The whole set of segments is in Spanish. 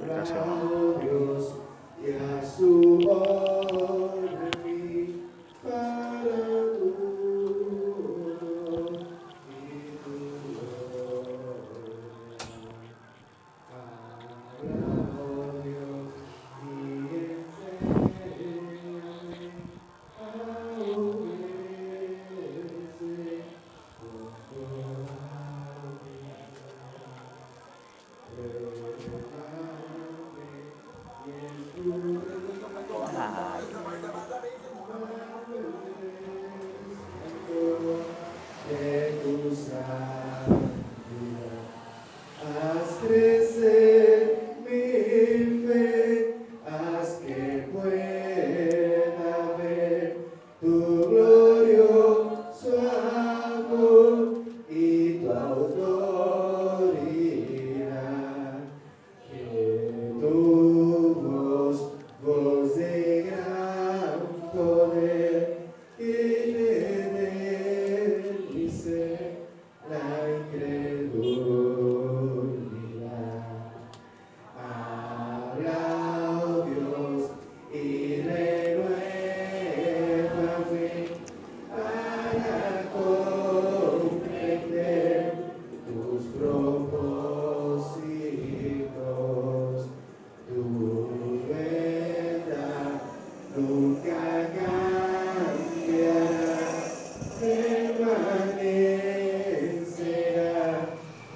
Gracias. Dios y a su orden para tu y tu gloria. Dios y enséñame a obedecer con toda de tu santidad. Haz crecer mi fe, haz que pueda ver tu glorioso amor y tu autoridad. Que tu voz de gran poder y de ser la incredulidad. Habla, oh Dios, y renuévame para comprender tus propósitos. Tu verdad nunca cambiará, permanecerá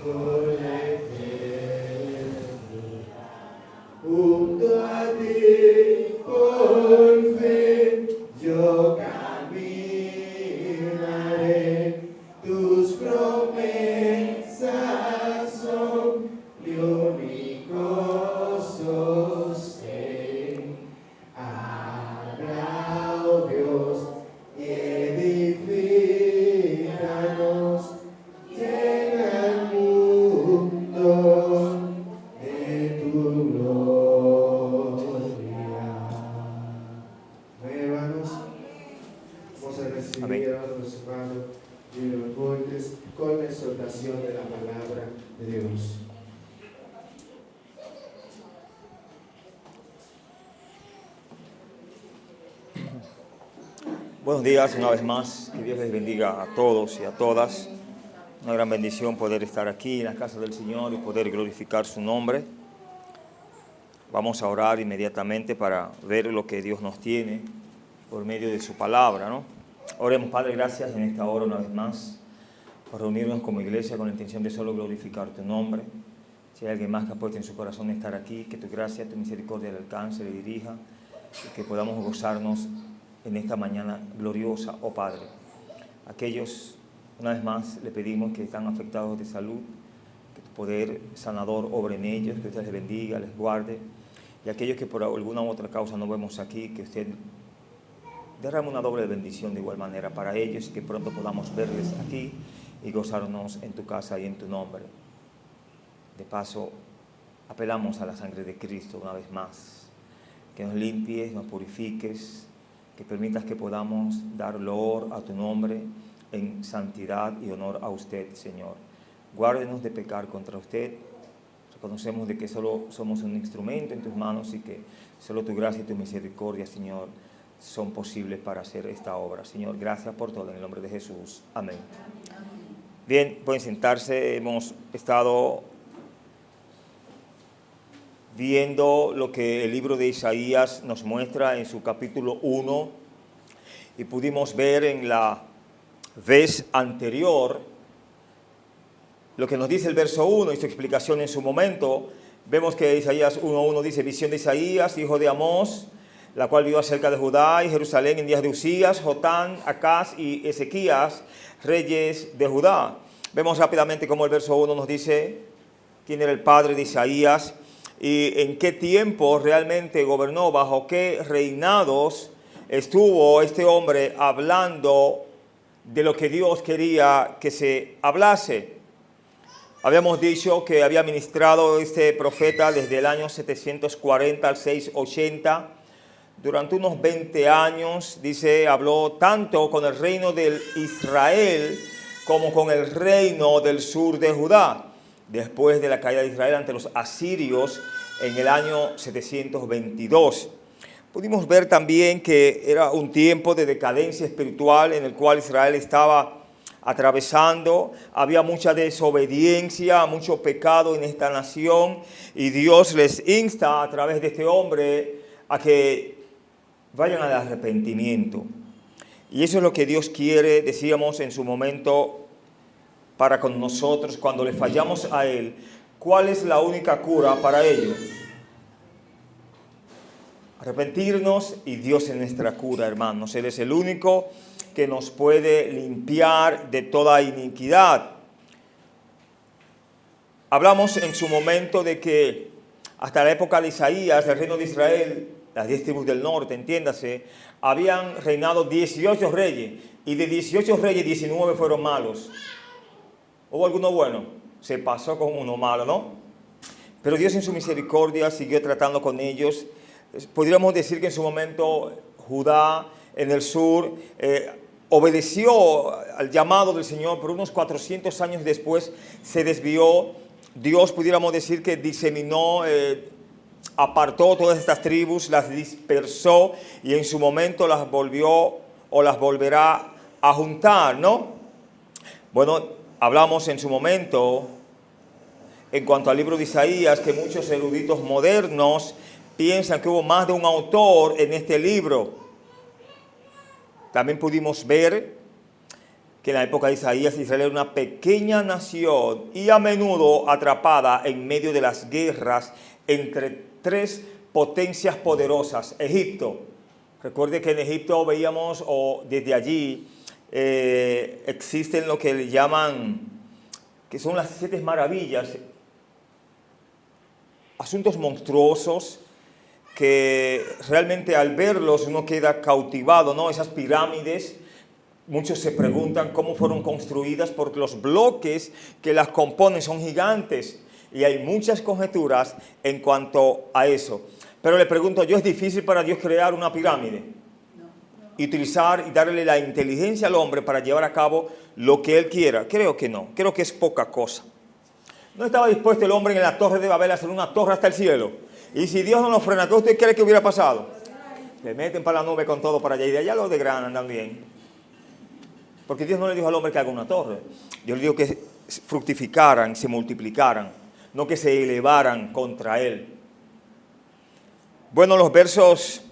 por la eternidad. Junto a ti, por fe, yo caminaré. Tus promesas son mi único sostén. Habla, oh Dios, y edifícanos, llena el mundo de tu gloria. Hermanos, vamos a recibir a los hermanos y los golpes con la exhortación de la palabra de Dios. Buenos días una vez más, que Dios les bendiga a todos y a todas. Una gran bendición poder estar aquí en la casa del Señor y poder glorificar su nombre. Vamos a orar inmediatamente para ver lo que Dios nos tiene por medio de su palabra, ¿no? Oremos. Padre, gracias en esta hora una vez más por reunirnos como iglesia con la intención de solo glorificar tu nombre. Si hay alguien más que ha puesto en su corazón estar aquí, que tu gracia, tu misericordia le alcance, le dirija y que podamos gozarnos en esta mañana gloriosa, oh Padre. Aquellos, una vez más, le pedimos que están afectados de salud, que tu poder sanador obre en ellos, que usted les bendiga, les guarde. Y aquellos que por alguna u otra causa no vemos aquí, que usted derrame una doble bendición de igual manera para ellos y que pronto podamos verles aquí y gozarnos en tu casa y en tu nombre. De paso, apelamos a la sangre de Cristo una vez más, que nos limpies, nos purifiques, que permitas que podamos dar loor a tu nombre en santidad y honor a usted, Señor. Guárdenos de pecar contra usted. Reconocemos de que solo somos un instrumento en tus manos y que solo tu gracia y tu misericordia, Señor, son posibles para hacer esta obra. Señor, gracias por todo, en el nombre de Jesús. Amén. Bien, pueden sentarse. Hemos estado viendo lo que el libro de Isaías nos muestra en su capítulo 1 y pudimos ver en la vez anterior lo que nos dice el verso 1 y su explicación en su momento. Vemos que Isaías 1:1 dice: visión de Isaías, hijo de Amós, la cual vio acerca de Judá y Jerusalén en días de Usías, Jotán, Acaz y Ezequías, reyes de Judá. Vemos rápidamente cómo el verso 1 nos dice quién era el padre de Isaías y en qué tiempo realmente gobernó, bajo qué reinados estuvo este hombre hablando de lo que Dios quería que se hablase. Habíamos dicho que había ministrado este profeta desde el año 740 al 680. Durante unos 20 años, dice, habló tanto con el reino de Israel como con el reino del sur de Judá. después de la caída de Israel ante los asirios en el año 722. Pudimos ver también que era un tiempo de decadencia espiritual en el cual Israel estaba atravesando, había mucha desobediencia, mucho pecado en esta nación, y Dios les insta a través de este hombre a que vayan al arrepentimiento. Y eso es lo que Dios quiere, decíamos en su momento, para con nosotros cuando le fallamos a Él. ¿Cuál es la única cura para ello? Arrepentirnos, y Dios es nuestra cura, hermanos. Él es el único que nos puede limpiar de toda iniquidad. Hablamos en su momento de que hasta la época de Isaías, el reino de Israel, las 10 tribus del norte, entiéndase, habían reinado 18 reyes, y de 18 reyes, 19 fueron malos. ¿Hubo alguno bueno? Se pasó con uno malo, ¿no? Pero Dios en su misericordia siguió tratando con ellos. Podríamos decir que en su momento Judá en el sur obedeció al llamado del Señor, pero unos 400 años después se desvió. Dios, pudiéramos decir, que diseminó, apartó todas estas tribus, las dispersó, y en su momento las volvió o las volverá a juntar, ¿no? Bueno, hablamos en su momento, en cuanto al libro de Isaías, que muchos eruditos modernos piensan que hubo más de un autor en este libro. También pudimos ver que en la época de Isaías, Israel era una pequeña nación y a menudo atrapada en medio de las guerras entre tres potencias poderosas. Egipto. Recuerde que en Egipto veíamos, o desde allí, existen lo que le llaman, que son las 7 maravillas, asuntos monstruosos que realmente al verlos uno queda cautivado, ¿no? Esas pirámides, muchos se preguntan cómo fueron construidas, porque los bloques que las componen son gigantes, y hay muchas conjeturas en cuanto a eso. Pero le pregunto yo, ¿es difícil para Dios crear una pirámide? Y utilizar y darle la inteligencia al hombre para llevar a cabo lo que él quiera. Creo que no, creo que es poca cosa. ¿No estaba dispuesto el hombre en la torre de Babel a hacer una torre hasta el cielo? Y si Dios no lo frena, ¿qué usted cree que hubiera pasado? Le meten para la nube con todo para allá, y de allá lo desgranan también. Porque Dios no le dijo al hombre que haga una torre. Dios le dijo que fructificaran, se multiplicaran, no que se elevaran contra él. Bueno, en los versos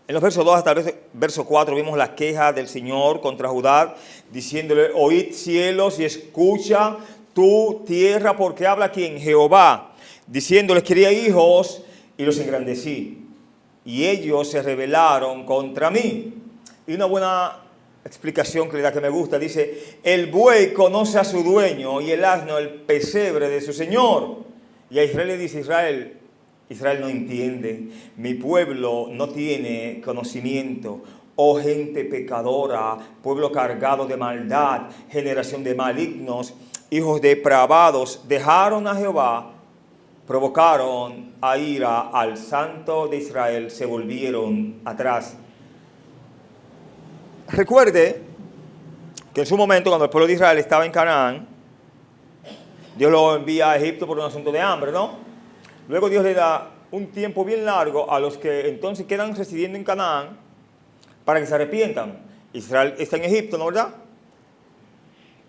2 hasta el verso 4 vimos la queja del Señor contra Judá, diciéndole: oíd cielos y escucha tu tierra, porque habla ¿quién? Jehová, diciéndoles: quería hijos y los engrandecí, y ellos se rebelaron contra mí. Y una buena explicación que le da, que me gusta, dice: el buey conoce a su dueño, y el asno el pesebre de su señor. Y a Israel le dice: Israel no entiende, mi pueblo no tiene conocimiento. Oh gente pecadora, pueblo cargado de maldad, generación de malignos, hijos depravados, dejaron a Jehová, provocaron a ira al Santo de Israel, se volvieron atrás. Recuerde que en su momento, cuando el pueblo de Israel estaba en Canaán, Dios lo envía a Egipto por un asunto de hambre, ¿no? Luego Dios le da un tiempo bien largo a los que entonces quedan residiendo en Canaán para que se arrepientan. Israel está en Egipto, ¿no, verdad?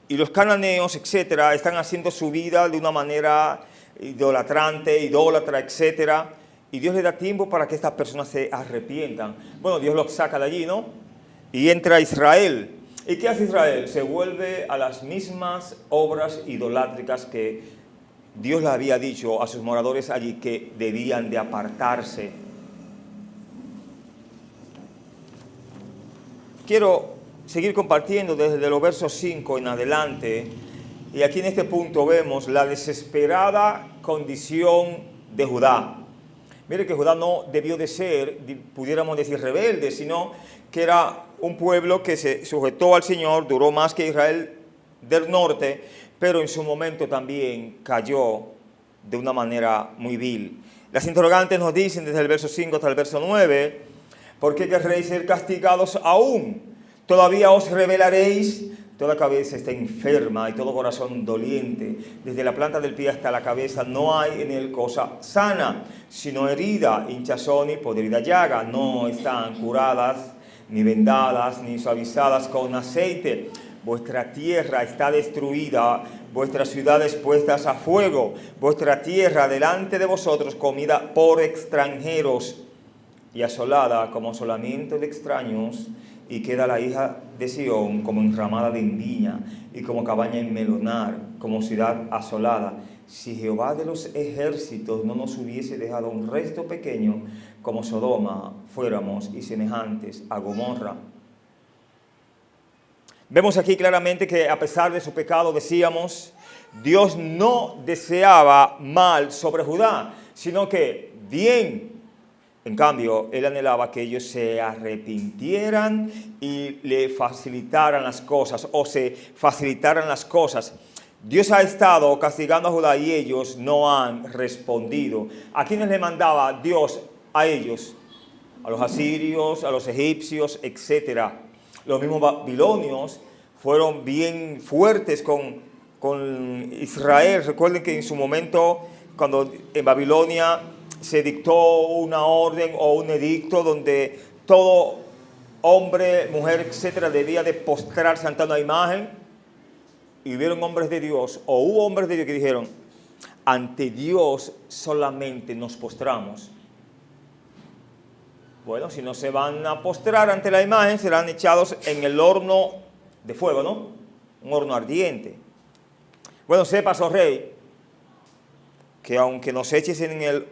Y los cananeos, etcétera, están haciendo su vida de una manera idólatra, etcétera. Y Dios le da tiempo para que estas personas se arrepientan. Bueno, Dios los saca de allí, ¿no? Y entra Israel. ¿Y qué hace Israel? Se vuelve a las mismas obras idolátricas que Dios le había dicho a sus moradores allí que debían de apartarse. Quiero seguir compartiendo desde los versos 5 en adelante, y aquí en este punto vemos la desesperada condición de Judá. Mire que Judá no debió de ser, pudiéramos decir, rebelde, sino que era un pueblo que se sujetó al Señor, duró más que Israel del norte, pero en su momento también cayó de una manera muy vil. Las interrogantes nos dicen desde el verso 5 hasta el verso 9, ¿por qué querréis ser castigados aún? ¿Todavía os rebelaréis toda cabeza está enferma y todo corazón doliente. Desde la planta del pie hasta la cabeza no hay en él cosa sana, sino herida, hinchazón y podrida llaga. No están curadas, ni vendadas, ni suavizadas con aceite. Vuestra tierra está destruida, vuestras ciudades puestas a fuego, vuestra tierra delante de vosotros comida por extranjeros y asolada como asolamiento de extraños, y queda la hija de Sión como enramada de viña y como cabaña en melonar, como ciudad asolada. Si Jehová de los ejércitos no nos hubiese dejado un resto pequeño como Sodoma, fuéramos y semejantes a Gomorra. Vemos aquí claramente que a pesar de su pecado, decíamos, Dios no deseaba mal sobre Judá, sino que bien. En cambio, Él anhelaba que ellos se arrepintieran y le facilitaran las cosas, o se facilitaran las cosas. Dios ha estado castigando a Judá y ellos no han respondido. ¿A quiénes le mandaba Dios a ellos? A los asirios, a los egipcios, etc. Los mismos babilonios fueron bien fuertes con Israel. Recuerden que en su momento, cuando en Babilonia se dictó una orden o un edicto donde todo hombre, mujer, etc. debía de postrarse ante una imagen, y hubieron hombres de Dios, o hubo hombres de Dios que dijeron, ante Dios solamente nos postramos. Bueno, si no se van a postrar ante la imagen, serán echados en el horno de fuego, ¿no? Un horno ardiente. Bueno, sepas, oh rey, que aunque nos eches en el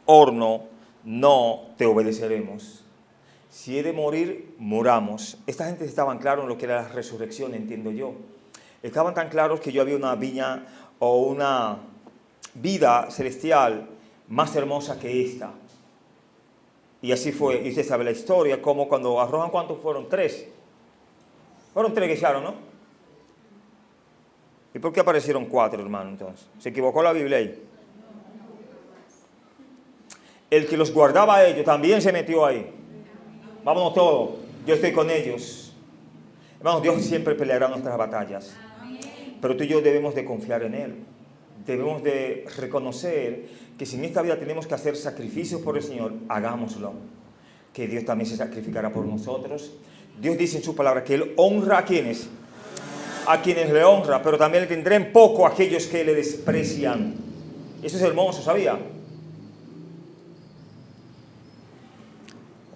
horno, no te obedeceremos. Si he de morir, muramos. Esta gente estaban claros en lo que era la resurrección, entiendo yo. Estaban tan claros que yo había una viña o una vida celestial más hermosa que esta. Y así fue, y usted sabe la historia, como cuando arrojan, ¿cuántos fueron? 3. Fueron 3 que echaron, ¿no? ¿Y por qué aparecieron 4, hermano, entonces? ¿Se equivocó la Biblia ahí? El que los guardaba a ellos también se metió ahí. Vámonos todos, yo estoy con ellos. Hermanos, Dios siempre peleará nuestras batallas. Pero tú y yo debemos de confiar en Él. Debemos de reconocer que si en esta vida tenemos que hacer sacrificios por el Señor, hagámoslo. Que Dios también se sacrificará por nosotros. Dios dice en su palabra que Él honra a quienes le honra, pero también le tendrá en poco a aquellos que le desprecian. Eso es hermoso, ¿sabía?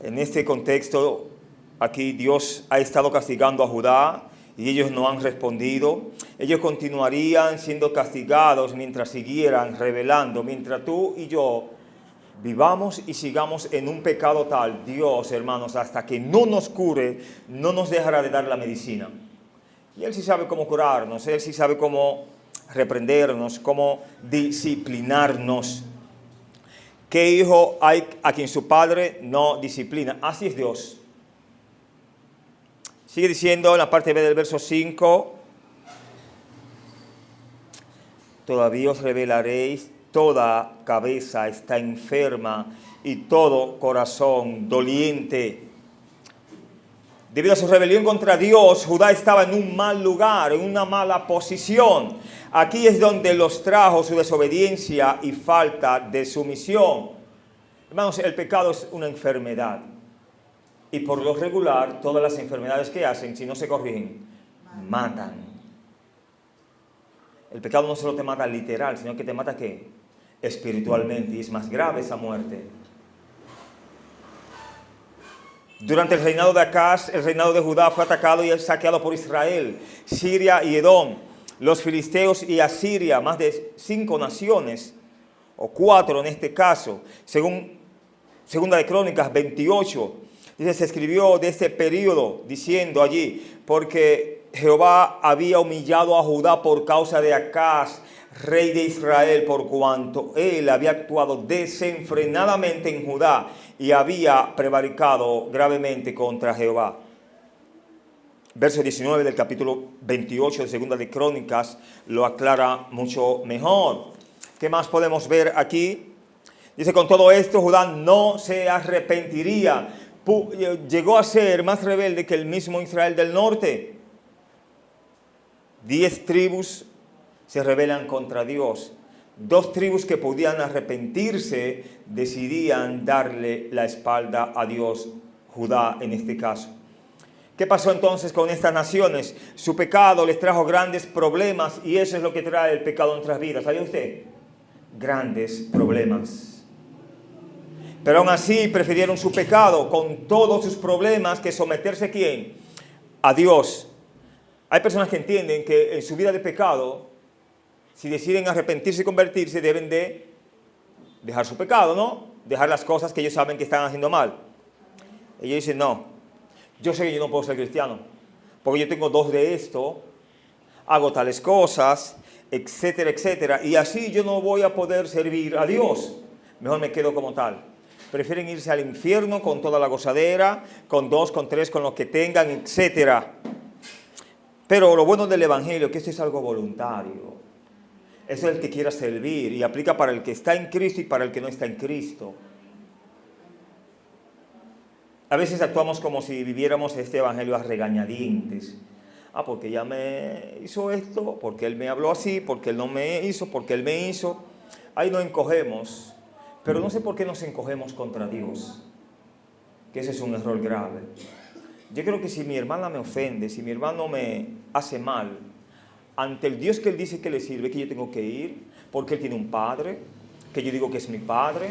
En este contexto, aquí Dios ha estado castigando a Judá y ellos no han respondido. Ellos continuarían siendo castigados mientras siguieran rebelando, mientras tú y yo vivamos y sigamos en un pecado tal. Dios, hermanos, hasta que no nos cure, no nos dejará de dar la medicina. Y Él sí sabe cómo curarnos, Él sí sabe cómo reprendernos, cómo disciplinarnos. ¿Qué hijo hay a quien su padre no disciplina? Así es Dios. Sigue diciendo en la parte B del verso 5, todavía os revelaréis, toda cabeza está enferma y todo corazón doliente. Debido a su rebelión contra Dios, Judá estaba en un mal lugar, en una mala posición. Aquí es donde los trajo su desobediencia y falta de sumisión. Hermanos, el pecado es una enfermedad. Y por lo regular, todas las enfermedades que hacen, si no se corrigen, matan. El pecado no solo te mata literal, sino que te mata ¿qué? Espiritualmente. Y es más grave esa muerte. Durante el reinado de Acaz, el reinado de Judá fue atacado y saqueado por Israel, Siria y Edom, los filisteos y Asiria, más de 5 naciones, o 4 en este caso, según Segunda de Crónicas 28. Dice, se escribió de este periodo diciendo allí, porque Jehová había humillado a Judá por causa de Acaz, rey de Israel, por cuanto él había actuado desenfrenadamente en Judá y había prevaricado gravemente contra Jehová. Verso 19 del capítulo 28 de Segunda de Crónicas lo aclara mucho mejor. ¿Qué más podemos ver aquí? Dice, con todo esto Judá no se arrepentiría. Llegó a ser más rebelde que el mismo Israel del norte. 10 tribus se rebelan contra Dios. 2 tribus que podían arrepentirse decidían darle la espalda a Dios, Judá en este caso. ¿Qué pasó entonces con estas naciones? Su pecado les trajo grandes problemas y eso es lo que trae el pecado en nuestras vidas. ¿Sabía usted? Grandes problemas. Pero aún así prefirieron su pecado con todos sus problemas que someterse ¿a quién? A Dios. Hay personas que entienden que en su vida de pecado, si deciden arrepentirse y convertirse, deben de dejar su pecado, ¿no? Dejar las cosas que ellos saben que están haciendo mal. Ellos dicen, no, yo sé que yo no puedo ser cristiano, porque yo tengo 2 de esto, hago tales cosas, etcétera, etcétera, y así yo no voy a poder servir a Dios. Mejor me quedo como tal. Prefieren irse al infierno con toda la gozadera, con 2, con 3, con lo que tengan, etcétera. Pero lo bueno del Evangelio es que esto es algo voluntario. Eso es el que quiera servir y aplica para el que está en Cristo y para el que no está en Cristo. A veces actuamos como si viviéramos este Evangelio a regañadientes. Porque ya me hizo esto, porque él me habló así, porque él no me hizo, porque él me hizo. Ahí nos encogemos. Pero no sé por qué nos encogemos contra Dios. Que ese es un error grave. Yo creo que si mi hermana me ofende, si mi hermano me hace mal, ante el Dios que él dice que le sirve, que yo tengo que ir, porque él tiene un padre, que yo digo que es mi padre.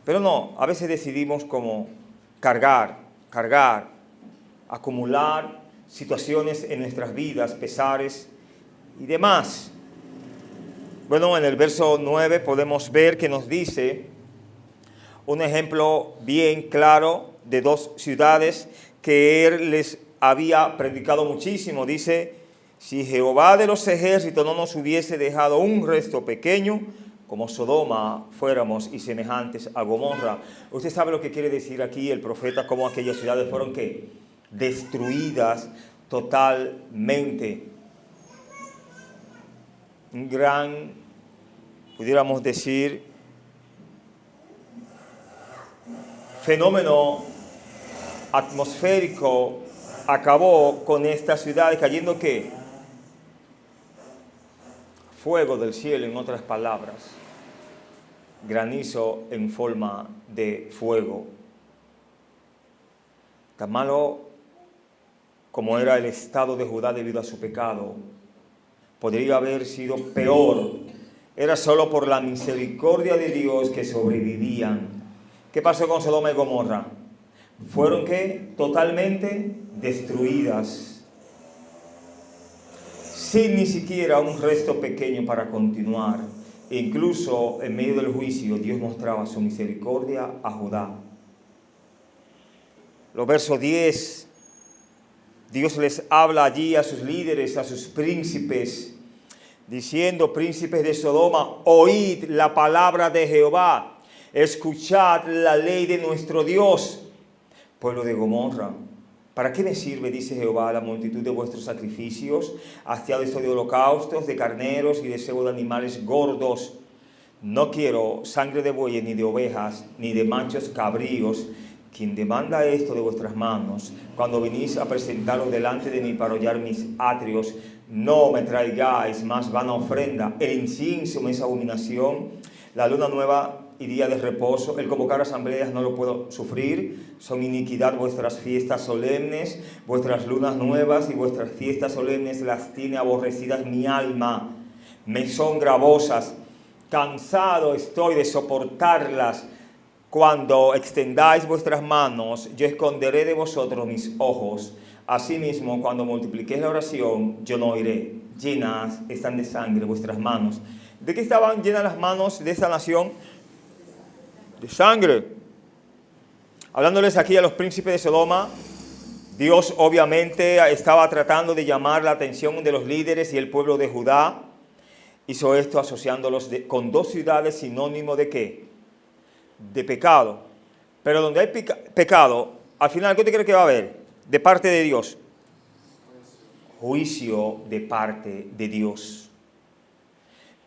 Pero no, a veces decidimos como cargar, acumular situaciones en nuestras vidas, pesares y demás. Bueno, en el verso 9 podemos ver que nos dice un ejemplo bien claro de 2 ciudades que él les había predicado muchísimo. Dice, si Jehová de los ejércitos no nos hubiese dejado un resto pequeño, como Sodoma fuéramos y semejantes a Gomorra. Usted sabe lo que quiere decir aquí el profeta, cómo aquellas ciudades fueron ¿qué? Destruidas totalmente. Un gran, pudiéramos decir, fenómeno atmosférico acabó con esta ciudad, cayendo ¿qué? Fuego del cielo, en otras palabras, granizo en forma de fuego. Tan malo como era el estado de Judá debido a su pecado, podría haber sido peor. Era solo por la misericordia de Dios que sobrevivían. ¿Qué pasó con Sodoma y Gomorra? Fueron ¿qué? Totalmente destruidas, sin ni siquiera un resto pequeño para continuar. E incluso en medio del juicio Dios mostraba su misericordia a Judá. Los versos 10, Dios les habla allí a sus líderes, a sus príncipes, diciendo, príncipes de Sodoma, oíd la palabra de Jehová, escuchad la ley de nuestro Dios. Pueblo de Gomorra, ¿para qué me sirve, dice Jehová, la multitud de vuestros sacrificios, hastiado estoy de holocaustos, de carneros y de cebo de animales gordos? No quiero sangre de bueyes, ni de ovejas, ni de machos cabríos. Quien demanda esto de vuestras manos, cuando venís a presentaros delante de mí para hollar mis atrios, no me traigáis más vana ofrenda. El incienso me es abominación, la luna nueva y día de reposo, el convocar asambleas no lo puedo sufrir. Son iniquidad vuestras fiestas solemnes, vuestras lunas nuevas y vuestras fiestas solemnes las tiene aborrecidas mi alma. Me son gravosas, cansado estoy de soportarlas. Cuando extendáis vuestras manos, yo esconderé de vosotros mis ojos. Asimismo, cuando multipliquéis la oración, yo no oiré. Llenas están de sangre vuestras manos. ¿De qué estaban llenas las manos de esta nación? De sangre. Hablándoles aquí a los príncipes de Sodoma, Dios obviamente estaba tratando de llamar la atención de los líderes y el pueblo de Judá. Hizo esto asociándolos con 2 ciudades sinónimo de ¿qué? De pecado. Pero donde hay pecado, al final, ¿qué te cree que va a haber? De parte de Dios. Juicio de parte de Dios.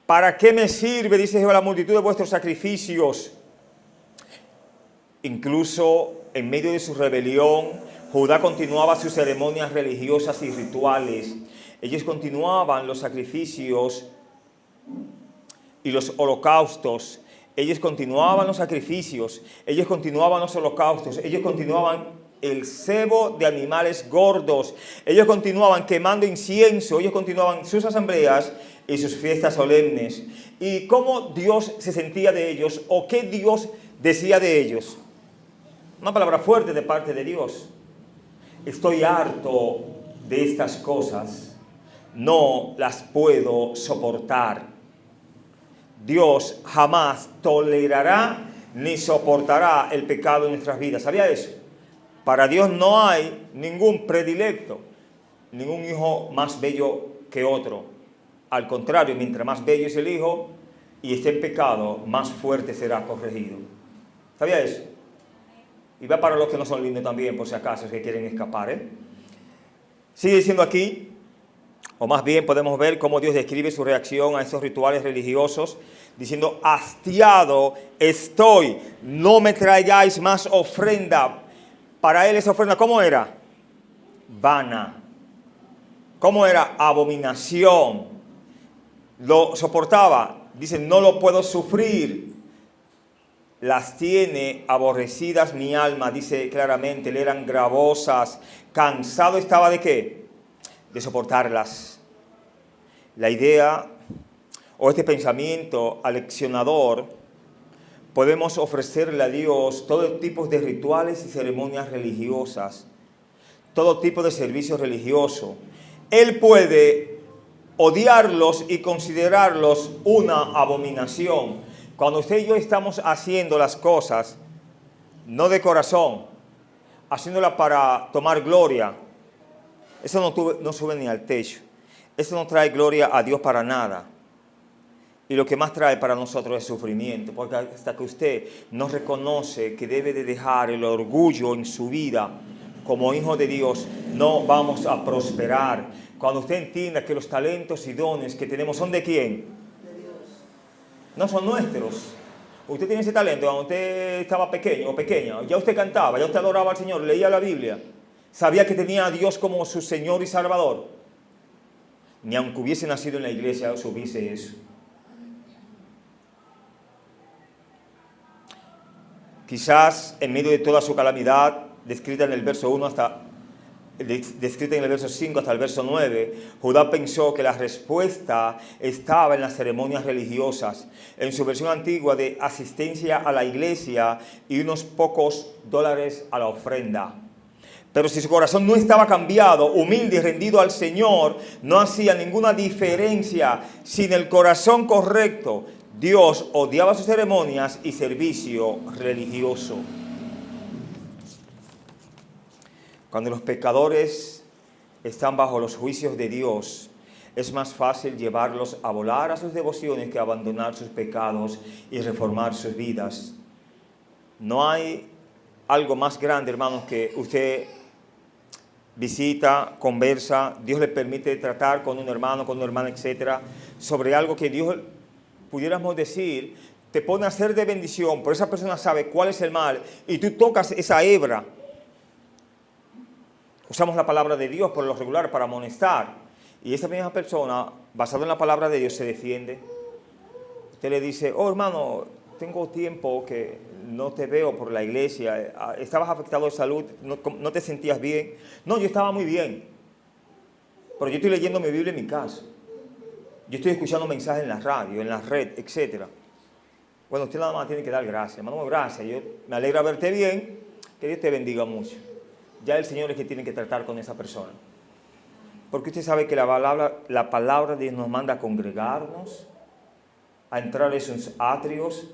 ¿Para qué me sirve, dice Jehová, la multitud de vuestros sacrificios? Incluso en medio de su rebelión, Judá continuaba sus ceremonias religiosas y rituales. ellos continuaban los sacrificios y los holocaustos. Ellos continuaban los sacrificios, ellos continuaban los holocaustos, ellos continuaban el cebo de animales gordos, ellos continuaban quemando incienso, ellos continuaban sus asambleas y sus fiestas solemnes. ¿Y cómo Dios se sentía de ellos o qué Dios decía de ellos? Una palabra fuerte de parte de Dios. Estoy harto de estas cosas, no las puedo soportar. Dios jamás tolerará ni soportará el pecado en nuestras vidas. ¿Sabía eso? Para Dios no hay ningún predilecto, ningún hijo más bello que otro. Al contrario, mientras más bello es el hijo y esté en pecado, más fuerte será corregido. ¿Sabía eso? Y va para los que no son lindos también, por si acaso, que quieren escapar, Sigue diciendo aquí, o más bien podemos ver cómo Dios describe su reacción a estos rituales religiosos, diciendo, hastiado estoy, no me traigáis más ofrenda. Para él esa ofrenda, ¿cómo era? Vana. ¿Cómo era? Abominación. Lo soportaba. Dice, no lo puedo sufrir. Las tiene aborrecidas mi alma, dice claramente, le eran gravosas. Cansado estaba ¿de qué? De soportarlas. La idea o este pensamiento aleccionador, podemos ofrecerle a Dios todo tipo de rituales y ceremonias religiosas, todo tipo de servicio religioso. Él puede odiarlos y considerarlos una abominación. Cuando usted y yo estamos haciendo las cosas, no de corazón, haciéndolas para tomar gloria, eso no sube ni al techo. Eso no trae gloria a Dios para nada. Y lo que más trae para nosotros es sufrimiento, porque hasta que usted no reconoce que debe de dejar el orgullo en su vida como hijo de Dios, no vamos a prosperar. Cuando usted entienda que los talentos y dones que tenemos son ¿de quién? De Dios. No son nuestros. Usted tiene ese talento cuando usted estaba pequeño o pequeña, ya usted cantaba, ya usted adoraba al Señor, leía la Biblia, sabía que tenía a Dios como su Señor y Salvador. Ni aunque hubiese nacido en la iglesia, supiese eso. Quizás en medio de toda su calamidad, descrita en el verso 1 descrita en el verso 5 hasta el verso 9, Judá pensó que la respuesta estaba en las ceremonias religiosas, en su versión antigua de asistencia a la iglesia y unos pocos dólares a la ofrenda. Pero si su corazón no estaba cambiado, humilde y rendido al Señor, no hacía ninguna diferencia. Sin el corazón correcto, Dios odiaba sus ceremonias y servicio religioso. Cuando los pecadores están bajo los juicios de Dios, es más fácil llevarlos a volar a sus devociones que abandonar sus pecados y reformar sus vidas. No hay algo más grande, hermanos, que usted visita, conversa, Dios le permite tratar con un hermano, con una hermana, etcétera, sobre algo que Dios, pudiéramos decir, te pone a ser de bendición, pero esa persona sabe cuál es el mal y tú tocas esa hebra. Usamos la palabra de Dios por lo regular para amonestar y esa misma persona, basada en la palabra de Dios, se defiende. Usted le dice, oh hermano, tengo tiempo que no te veo por la iglesia, estabas afectado de salud, no te sentías bien. No, yo estaba muy bien, pero yo estoy leyendo mi Biblia en mi casa. Yo estoy escuchando mensajes en la radio, en la red, etc. Bueno, usted nada más tiene que dar gracias. Hermano, gracias. Yo me alegra verte bien. Que Dios te bendiga mucho. Ya el Señor es que tiene que tratar con esa persona. Porque usted sabe que la palabra de Dios nos manda a congregarnos, a entrar en sus atrios.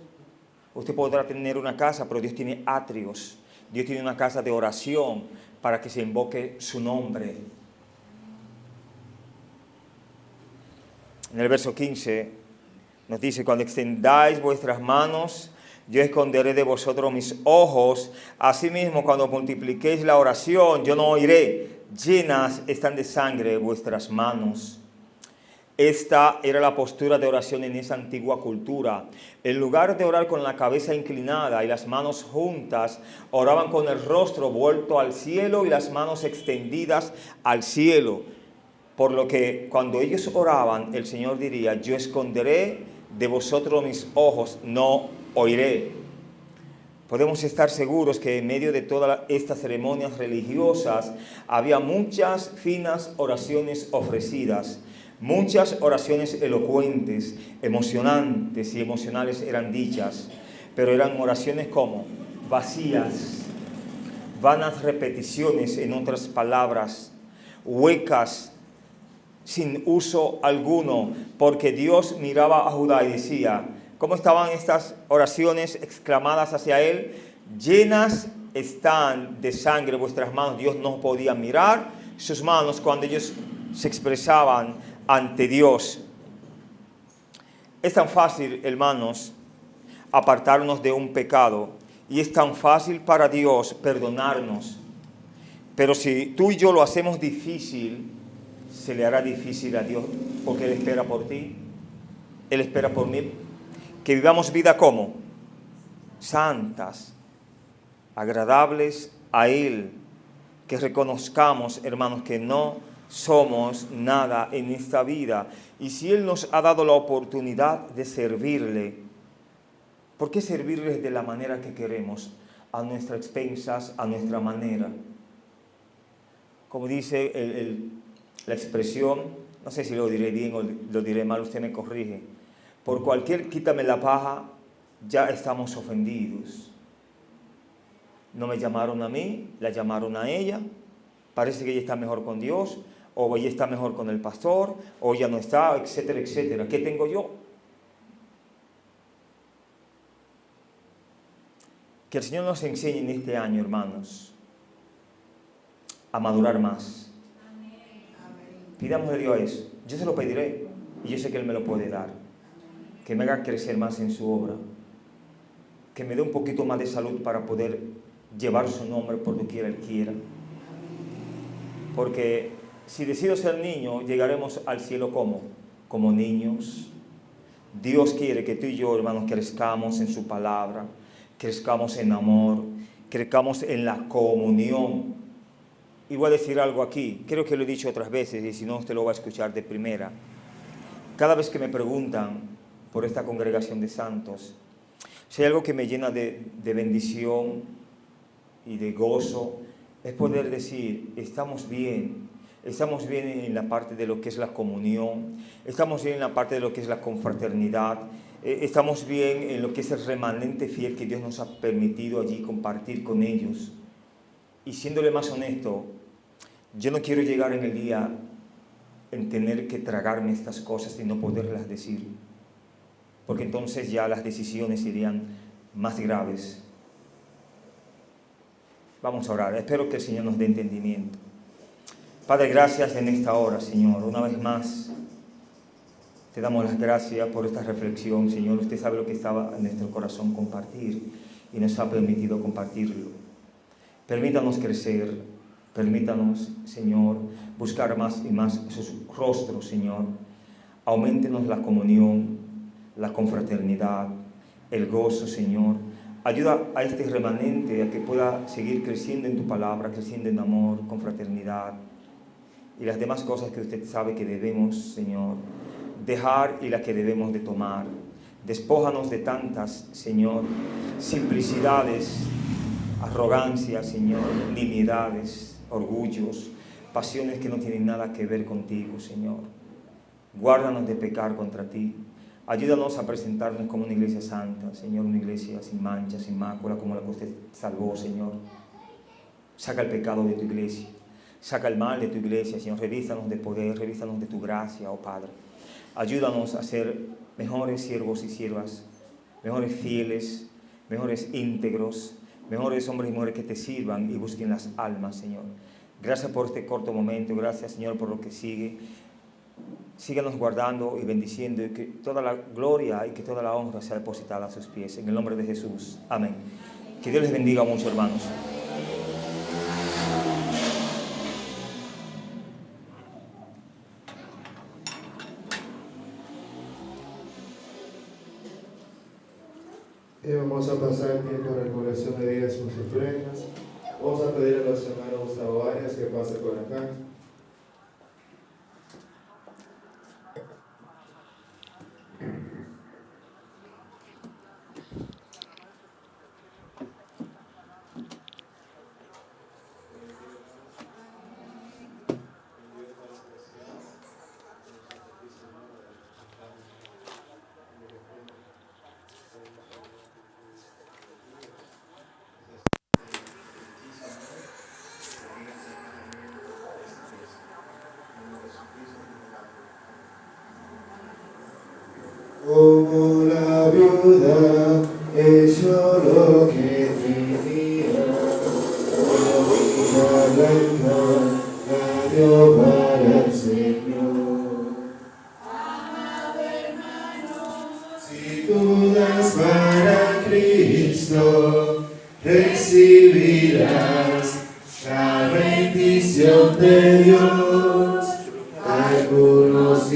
Usted podrá tener una casa, pero Dios tiene atrios. Dios tiene una casa de oración para que se invoque su nombre. En el verso 15 nos dice, cuando extendáis vuestras manos, yo esconderé de vosotros mis ojos. Asimismo, cuando multipliquéis la oración, yo no oiré. Llenas están de sangre vuestras manos. Esta era la postura de oración en esa antigua cultura. En lugar de orar con la cabeza inclinada y las manos juntas, oraban con el rostro vuelto al cielo y las manos extendidas al cielo. Por lo que cuando ellos oraban, el Señor diría, yo esconderé de vosotros mis ojos, no oiré. Podemos estar seguros que en medio de todas estas ceremonias religiosas había muchas finas oraciones ofrecidas, muchas oraciones elocuentes, emocionantes y emocionales eran dichas, pero eran oraciones como vacías, vanas repeticiones, en otras palabras, huecas, sin uso alguno, porque Dios miraba a Judá y decía, ¿cómo estaban estas oraciones exclamadas hacia él? Llenas están de sangre vuestras manos. Dios no podía mirar sus manos cuando ellos se expresaban ante Dios. Es tan fácil, hermanos, apartarnos de un pecado, y es tan fácil para Dios perdonarnos. Pero si tú y yo lo hacemos difícil, se le hará difícil a Dios, porque Él espera por ti, Él espera por mí, que vivamos vida como santas, agradables a Él, que reconozcamos, hermanos, que no somos nada en esta vida, y si Él nos ha dado la oportunidad de servirle, ¿por qué servirle de la manera que queremos? A nuestras expensas, a nuestra manera. Como dice la expresión, no sé si lo diré bien o lo diré mal, usted me corrige. Por cualquier quítame la paja, ya estamos ofendidos. No me llamaron a mí, la llamaron a ella. Parece que ella está mejor con Dios, o ella está mejor con el pastor, o ella no está, etcétera, etcétera. ¿Qué tengo yo? Que el Señor nos enseñe en este año, hermanos, a madurar más. Pidámosle a Dios eso. Yo se lo pediré y yo sé que Él me lo puede dar. Que me haga crecer más en su obra. Que me dé un poquito más de salud para poder llevar su nombre por doquiera Él quiera. Porque si decido ser niño, llegaremos al cielo como niños. Dios quiere que tú y yo, hermanos, crezcamos en su palabra, crezcamos en amor, crezcamos en la comunión. Y voy a decir algo aquí, creo que lo he dicho otras veces y si no usted lo va a escuchar de primera. Cada vez que me preguntan por esta congregación de santos, si hay algo que me llena de bendición y de gozo, es poder decir, estamos bien en la parte de lo que es la comunión, estamos bien en la parte de lo que es la confraternidad, estamos bien en lo que es el remanente fiel que Dios nos ha permitido allí compartir con ellos. Y siéndole más honesto, yo no quiero llegar en el día en tener que tragarme estas cosas y no poderlas decir, porque entonces ya las decisiones serían más graves. Vamos a orar. Espero que el Señor nos dé entendimiento. Padre, gracias en esta hora, Señor. Una vez más, te damos las gracias por esta reflexión, Señor. Usted sabe lo que estaba en nuestro corazón compartir y nos ha permitido compartirlo. Permítanos crecer, permítanos, Señor, buscar más y más sus rostros, Señor. Auméntenos la comunión, la confraternidad, el gozo, Señor. Ayuda a este remanente a que pueda seguir creciendo en tu palabra, creciendo en amor, confraternidad y las demás cosas que usted sabe que debemos, Señor, dejar y las que debemos de tomar. Despójanos de tantas, Señor, simplicidades, arrogancia, Señor, nimiedades, orgullos, pasiones que no tienen nada que ver contigo, Señor. Guárdanos de pecar contra ti. Ayúdanos a presentarnos como una iglesia santa, Señor, una iglesia sin mancha, sin mácula, como la que usted salvó, Señor. Saca el pecado de tu iglesia, saca el mal de tu iglesia, Señor. Revístanos de poder, revístanos de tu gracia, oh Padre. Ayúdanos a ser mejores siervos y siervas, mejores fieles, mejores íntegros, mejores hombres y mujeres que te sirvan y busquen las almas, Señor. Gracias por este corto momento, gracias, Señor, por lo que sigue. Síganos guardando y bendiciendo y que toda la gloria y que toda la honra sea depositada a sus pies. En el nombre de Jesús. Amén. Que Dios les bendiga mucho, hermanos. Y vamos a pasar tiempo de regulación de diezmos y ofrendas. Vamos a pedir a los hermanos Gustavo Arias que pase por acá. Como la viuda echó lo que tenía, la blanca la dio para el Señor. Amado hermano, si tú das para Cristo, recibirás la bendición de Dios.